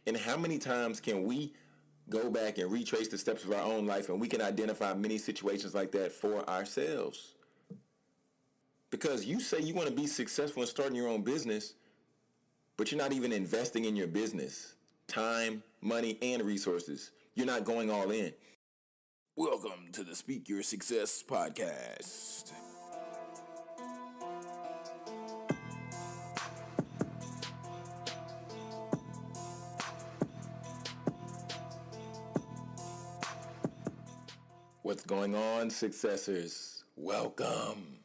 And how many times can we go back and retrace the steps of our own life and we can identify many situations like that for ourselves? Because you say you want to be successful in starting your own business, but you're not even investing in your business. Time, money, and resources. You're not going all in. Welcome to the Speak Your Success podcast. What's going on, successors? Welcome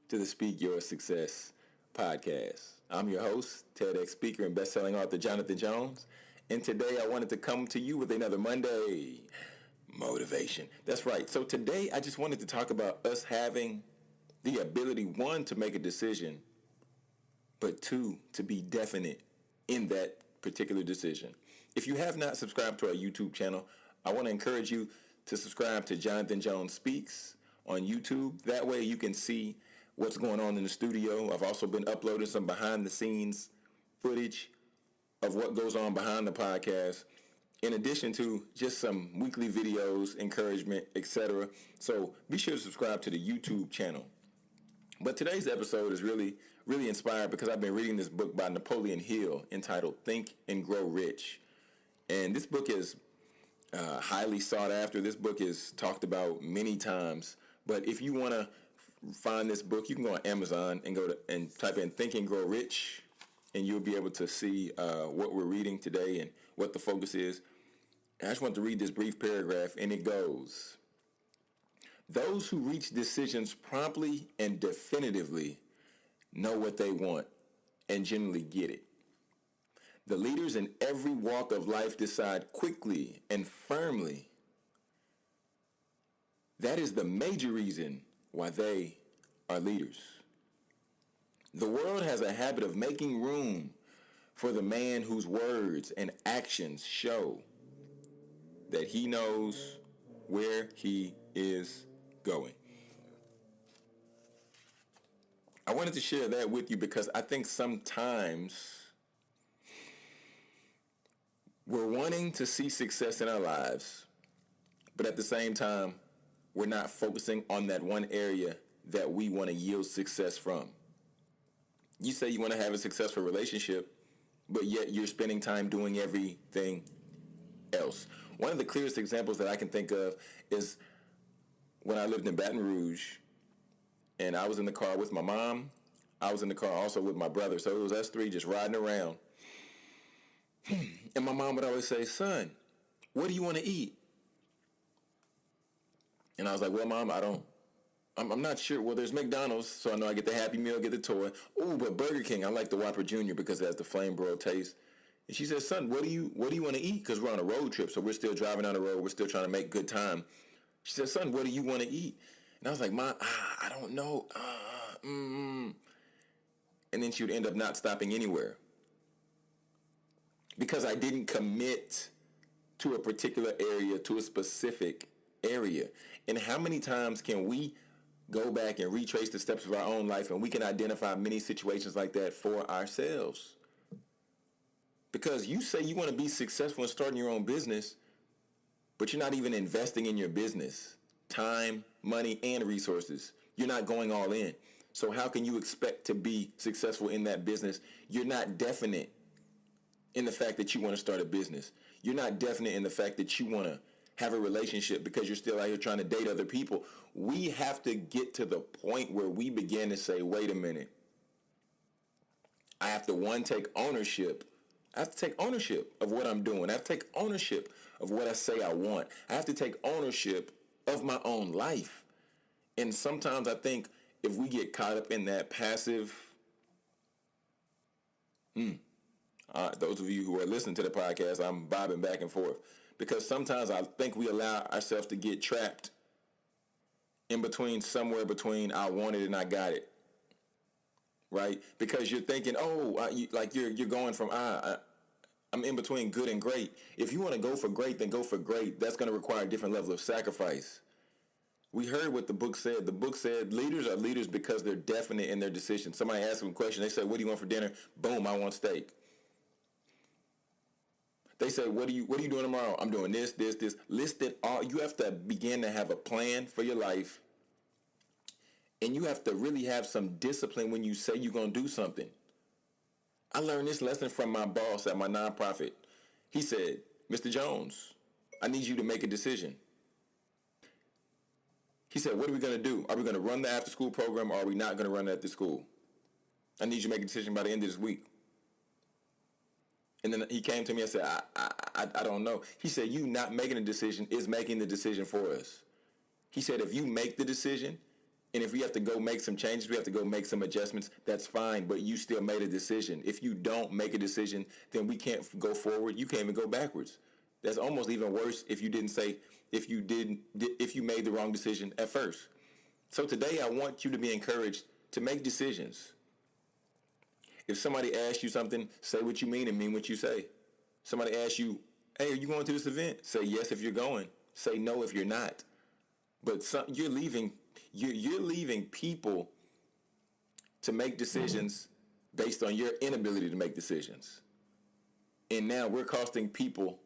to the Speak Your Success podcast. I'm your host, TEDx speaker and best-selling author Jonathan Jones, and today I wanted to come to you with another Monday motivation. That's right. So today I just wanted to talk about us having the ability, one, to make a decision, but two, to be definite in that particular decision. If you have not subscribed to our YouTube channel, I want to encourage you to subscribe to Jonathan Jones Speaks on YouTube. That way you can see what's going on in the studio. I've also been uploading some behind the scenes footage of what goes on behind the podcast, in addition to just some weekly videos, encouragement, etc. So be sure to subscribe to the YouTube channel. But today's episode is really inspired because I've been reading this book by Napoleon Hill entitled Think and Grow Rich. And this book is highly sought after. This book is talked about many times. But if you want to find this book, you can go on Amazon and type in Think and Grow Rich, and you'll be able to see what we're reading today and what the focus is. And I just want to read this brief paragraph, and it goes: those who reach decisions promptly and definitively know what they want and generally get it. The leaders in every walk of life decide quickly and firmly. That is the major reason why they are leaders. The world has a habit of making room for the man whose words and actions show that he knows where he is going. I wanted to share that with you because I think sometimes we're wanting to see success in our lives, but at the same time, we're not focusing on that one area that we want to yield success from. You say you want to have a successful relationship, but yet you're spending time doing everything else. One of the clearest examples that I can think of is when I lived in Baton Rouge, and I was in the car with my mom. I was in the car also with my brother, so it was us three just riding around. And my mom would always say, "Son, what do you want to eat?" And I was like, "Well, Mom, I'm not sure. Well, there's McDonald's, so I know I get the Happy Meal, get the toy. Oh, but Burger King, I like the Whopper Jr. because it has the flame broiled taste." And she said, "Son, what do you want to eat?" Because we're on a road trip, so we're still driving on the road. We're still trying to make good time. She said, "Son, what do you want to eat?" And I was like, "Mom, I don't know. And then she would end up not stopping anywhere because I didn't commit to a particular area, to a specific area. And how many times can we go back and retrace the steps of our own life and we can identify many situations like that for ourselves? Because you say you want to be successful in starting your own business, but you're not even investing in your business. Time, money, and resources. You're not going all in. So how can you expect to be successful in that business? You're not definite in the fact that you want to start a business. You're not definite in the fact that you want to have a relationship because you're still out here trying to date other people. We have to get to the point where we begin to say, wait a minute. I have to, take ownership. I have to take ownership of what I'm doing. I have to take ownership of what I say I want. I have to take ownership of my own life. And sometimes I think if we get caught up in that passive, those of you who are listening to the podcast, I'm bobbing back and forth. Because sometimes I think we allow ourselves to get trapped in between, somewhere between I want it and I got it. Right? Because you're thinking, you're going from, I'm in between good and great. If you want to go for great, then go for great. That's going to require a different level of sacrifice. We heard what the book said. The book said leaders are leaders because they're definite in their decisions. Somebody asked them a question. They said, "What do you want for dinner?" Boom, I want steak. They say, what are you doing tomorrow? I'm doing this. List it all. You have to begin to have a plan for your life. And you have to really have some discipline when you say you're going to do something. I learned this lesson from my boss at my nonprofit. He said, Mr. Jones, I need you to make a decision. He said, what are we going to do? Are we going to run the after school program, or are we not going to run it after school? I need you to make a decision by the end of this week. And then he came to me and said, I don't know. He said, you not making a decision is making the decision for us. He said, if you make the decision, and if we have to go make some changes, we have to go make some adjustments, that's fine, but you still made a decision. If you don't make a decision, then we can't go forward. You can't even go backwards. That's almost even worse if you didn't say, if you made the wrong decision at first. So today I want you to be encouraged to make decisions. If somebody asks you something, say what you mean and mean what you say. Somebody asks you, hey, are you going to this event? Say yes if you're going. Say no if you're not. But you're leaving people to make decisions based on your inability to make decisions. And now we're costing people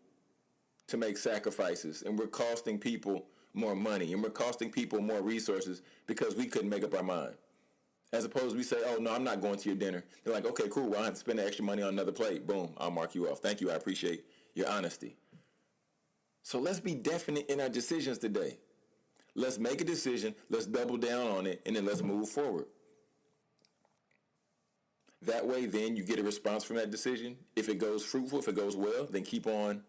to make sacrifices, and we're costing people more money, and we're costing people more resources because we couldn't make up our mind. As opposed to we say, oh, no, I'm not going to your dinner. They're like, okay, cool. Well, I have to spend the extra money on another plate. Boom, I'll mark you off. Thank you. I appreciate your honesty. So let's be definite in our decisions today. Let's make a decision. Let's double down on it, and then let's move forward. That way, then you get a response from that decision. If it goes fruitful, if it goes well, then keep on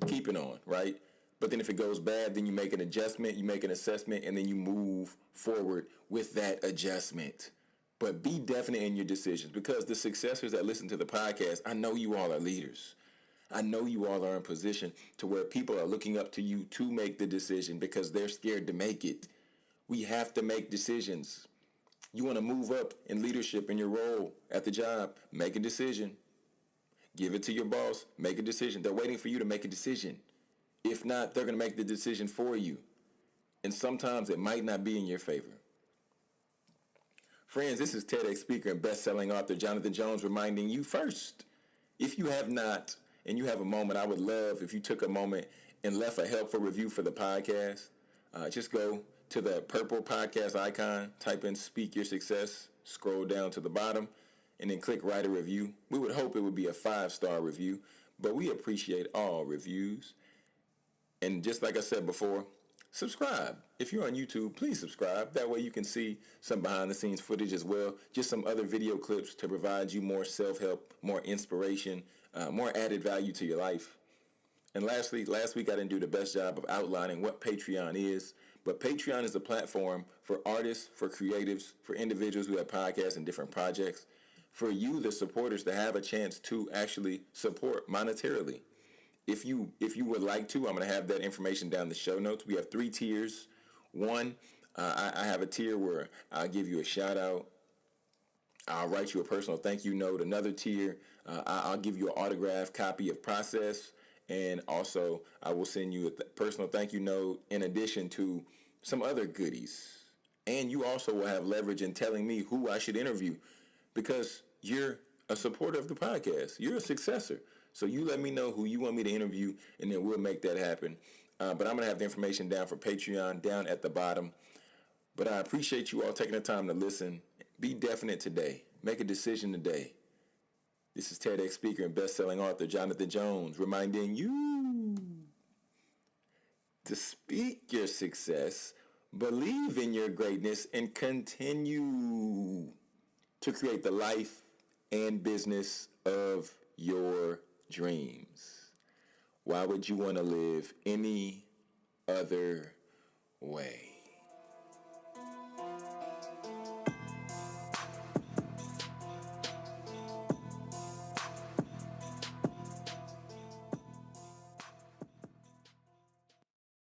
keeping on, right? But then if it goes bad, then you make an adjustment, you make an assessment, and then you move forward with that adjustment. But be definite in your decisions, because the successors that listen to the podcast, I know you all are leaders. I know you all are in position to where people are looking up to you to make the decision because they're scared to make it. We have to make decisions. You want to move up in leadership in your role at the job, make a decision. Give it to your boss, make a decision. They're waiting for you to make a decision. If not, they're going to make the decision for you. And sometimes it might not be in your favor. Friends, this is TEDx speaker and best-selling author Jonathan Jones reminding you first, if you have not, and you have a moment, I would love if you took a moment and left a helpful review for the podcast. Just go to the purple podcast icon, type in Speak Your Success, scroll down to the bottom, and then click Write a Review. We would hope it would be a 5-star review, but we appreciate all reviews. And just like I said before, subscribe. If you're on YouTube, please subscribe. That way you can see some behind-the-scenes footage as well, just some other video clips to provide you more self-help, more inspiration, more added value to your life. And lastly, last week I didn't do the best job of outlining what Patreon is, but Patreon is a platform for artists, for creatives, for individuals who have podcasts and different projects, for you, the supporters, to have a chance to actually support monetarily. If you would like to, I'm going to have that information down in the show notes. We have 3 tiers. One, I have a tier where I'll give you a shout out. I'll write you a personal thank you note. Another tier, I'll give you an autographed copy of Process. And also, I will send you a personal thank you note in addition to some other goodies. And you also will have leverage in telling me who I should interview, because you're a supporter of the podcast. You're a successor. So you let me know who you want me to interview, and then we'll make that happen. But I'm going to have the information down for Patreon down at the bottom. But I appreciate you all taking the time to listen. Be definite today. Make a decision today. This is TEDx speaker and best-selling author Jonathan Jones reminding you to speak your success, believe in your greatness, and continue to create the life and business of your dreams. Why would you want to live any other way?